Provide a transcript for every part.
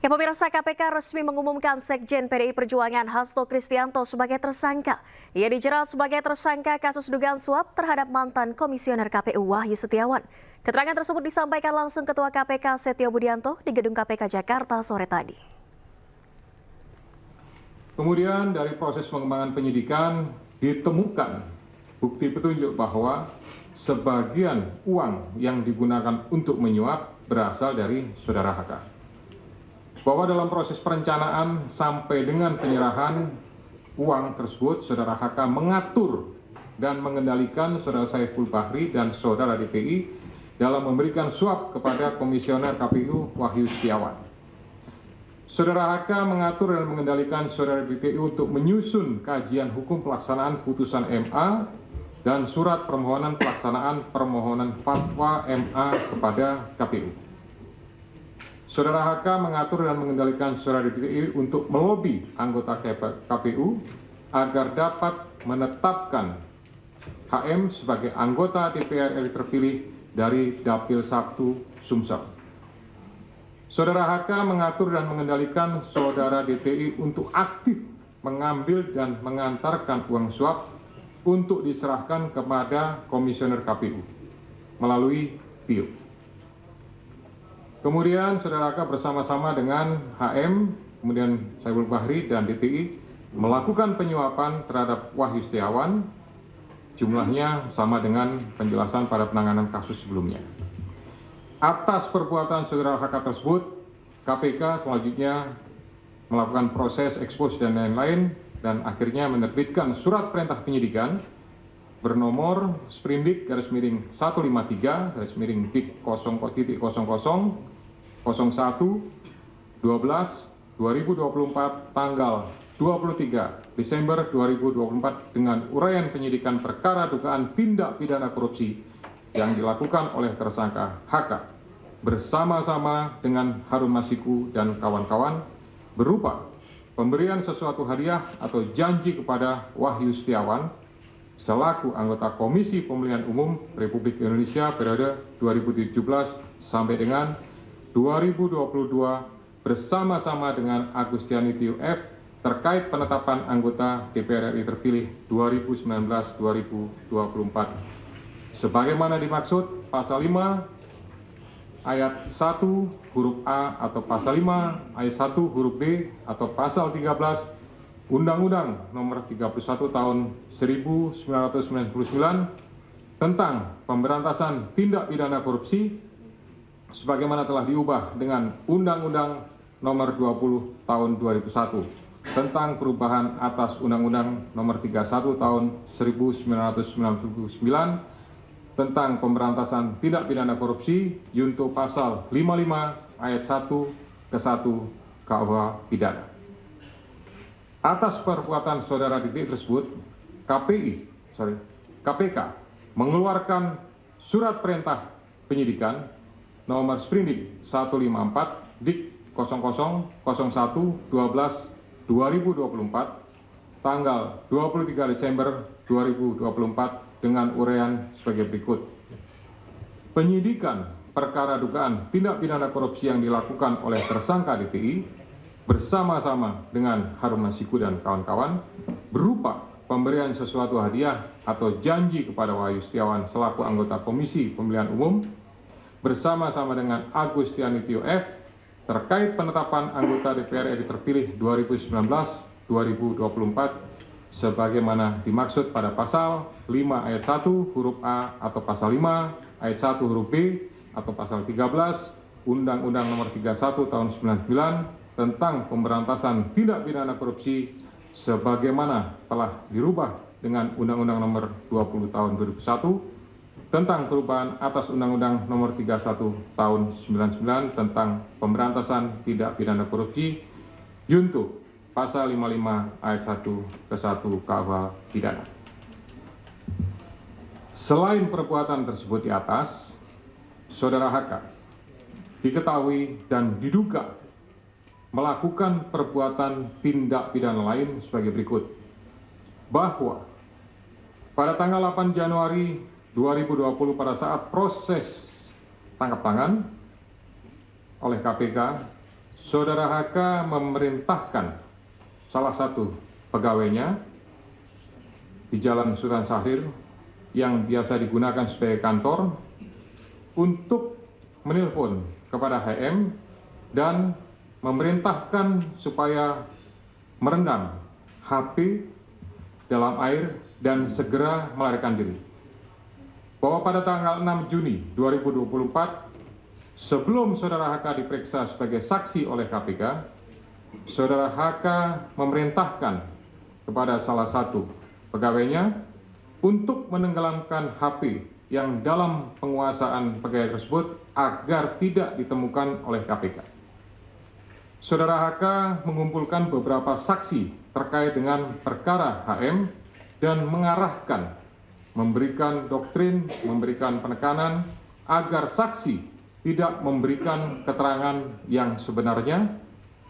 Ya, pemirsa, KPK resmi mengumumkan Sekjen PDI Perjuangan Hasto Kristianto sebagai tersangka. Ia dijerat sebagai tersangka kasus dugaan suap terhadap mantan Komisioner KPU Wahyu Setiawan. Keterangan tersebut disampaikan langsung Ketua KPK Setio Budianto di Gedung KPK Jakarta sore tadi. Kemudian dari proses pengembangan penyidikan ditemukan bukti petunjuk bahwa sebagian uang yang digunakan untuk menyuap berasal dari saudara HK. Bahwa dalam proses perencanaan sampai dengan penyerahan uang tersebut, saudara HK mengatur dan mengendalikan saudara Saiful Bahri dan saudara DPI dalam memberikan suap kepada Komisioner KPU Wahyu Setiawan. Saudara HK mengatur dan mengendalikan saudara DPI untuk menyusun kajian hukum pelaksanaan putusan MA dan surat permohonan pelaksanaan permohonan fatwa MA kepada KPU. Saudara HK mengatur dan mengendalikan saudara DPI untuk melobi anggota KPU agar dapat menetapkan HM sebagai anggota DPR RI terpilih dari Dapil 1 Sumsel. Saudara HK mengatur dan mengendalikan saudara DPI untuk aktif mengambil dan mengantarkan uang suap untuk diserahkan kepada Komisioner KPU melalui TIO. Kemudian saudara HK bersama-sama dengan HM, kemudian Saiful Bahri dan DPI melakukan penyuapan terhadap Wahyu Setiawan, jumlahnya sama dengan penjelasan pada penanganan kasus sebelumnya. Atas perbuatan saudara HK tersebut, KPK selanjutnya melakukan proses ekspos dan lain-lain dan akhirnya menerbitkan surat perintah penyidikan bernomor Sprindik /13-Dik 01/12/2024 tanggal 23 Desember 2024 dengan uraian penyidikan perkara dugaan tindak pidana korupsi yang dilakukan oleh tersangka HK bersama-sama dengan Harun Masiku dan kawan-kawan berupa pemberian sesuatu hadiah atau janji kepada Wahyu Setiawan selaku anggota Komisi Pemilihan Umum Republik Indonesia periode 2017 sampai dengan 2022 bersama-sama dengan Agustiani Tio F terkait penetapan anggota DPR RI terpilih 2019-2024. Sebagaimana dimaksud pasal 5 ayat 1 huruf A atau pasal 5 ayat 1 huruf B atau pasal 13 Undang-Undang Nomor 31 Tahun 1999 tentang pemberantasan tindak pidana korupsi sebagaimana telah diubah dengan Undang-Undang Nomor 20 Tahun 2001 tentang perubahan atas Undang-Undang Nomor 31 Tahun 1999 tentang pemberantasan tindak pidana korupsi junto pasal 55 ayat 1 ke 1 KUH pidana. Atas perbuatan saudara DPI tersebut, KPK mengeluarkan surat perintah penyidikan nomor Sprindik 154 Dik 0001/12/2024 tanggal 23 Desember 2024 dengan uraian sebagai berikut. Penyidikan perkara dugaan tindak pidana korupsi yang dilakukan oleh tersangka DPI bersama-sama dengan Harun Masiku dan kawan-kawan berupa pemberian sesuatu hadiah atau janji kepada Wahyu Setiawan selaku anggota Komisi Pemilihan Umum bersama-sama dengan Agustiani Tio F terkait penetapan anggota DPR RI terpilih 2019-2024 sebagaimana dimaksud pada pasal 5 ayat 1 huruf A atau pasal 5 ayat 1 huruf B atau pasal 13 Undang-Undang Nomor 31 Tahun 99 tentang pemberantasan tindak pidana korupsi sebagaimana telah dirubah dengan Undang-Undang Nomor 20 Tahun 2001 tentang perubahan atas Undang-Undang Nomor 31 Tahun 99 tentang pemberantasan tindak pidana korupsi junto pasal 55 ayat 1 ke 1 KUH pidana. Selain perbuatan tersebut di atas, saudara HK diketahui dan diduga melakukan perbuatan tindak pidana lain sebagai berikut. Bahwa pada tanggal 8 Januari 2020 pada saat proses tangkap tangan oleh KPK, Saudara HK memerintahkan salah satu pegawainya di Jalan Sultan Syahrir yang biasa digunakan sebagai kantor untuk menelpon kepada HM dan memerintahkan supaya merendam HP dalam air dan segera melarikan diri. Bahwa pada tanggal 6 Juni 2024, sebelum saudara HK diperiksa sebagai saksi oleh KPK, saudara HK memerintahkan kepada salah satu pegawainya untuk menenggelamkan HP yang dalam penguasaan pegawai tersebut agar tidak ditemukan oleh KPK. Saudara HK mengumpulkan beberapa saksi terkait dengan perkara HM dan mengarahkan, memberikan doktrin, memberikan penekanan agar saksi tidak memberikan keterangan yang sebenarnya,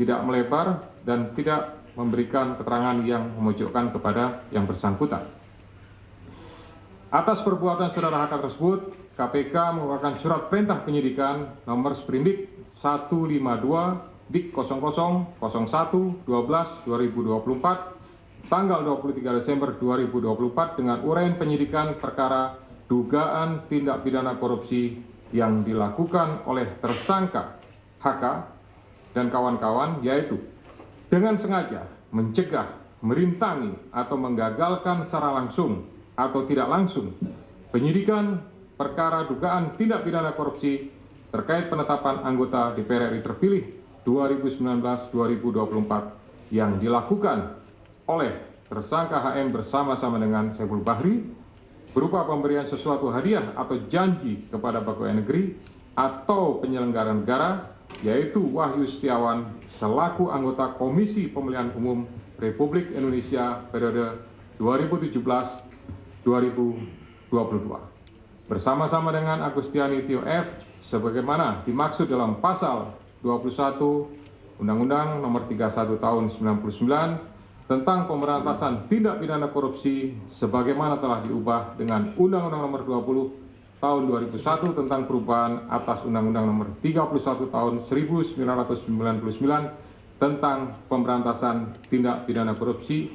tidak melebar, dan tidak memberikan keterangan yang memojokkan kepada yang bersangkutan. Atas perbuatan saudara HK tersebut, KPK mengeluarkan surat perintah penyidikan nomor sprindik 152 dik 0001/12/2024 tanggal 23 Desember 2024 dengan uraian penyidikan perkara dugaan tindak pidana korupsi yang dilakukan oleh tersangka HK dan kawan-kawan, yaitu dengan sengaja mencegah, merintangi, atau menggagalkan secara langsung atau tidak langsung penyidikan perkara dugaan tindak pidana korupsi terkait penetapan anggota DPR RI terpilih 2019-2024 yang dilakukan oleh tersangka HM bersama-sama dengan Saiful Bahri berupa pemberian sesuatu hadiah atau janji kepada pegawai negeri atau penyelenggara negara, yaitu Wahyu Setiawan selaku anggota Komisi Pemilihan Umum Republik Indonesia periode 2017-2022 bersama-sama dengan Agustiani Tio F sebagaimana dimaksud dalam pasal 21 Undang-Undang Nomor 31 Tahun 99 tentang pemberantasan tindak pidana korupsi sebagaimana telah diubah dengan Undang-Undang Nomor 20 Tahun 2001 tentang perubahan atas Undang-Undang Nomor 31 Tahun 1999 tentang pemberantasan tindak pidana korupsi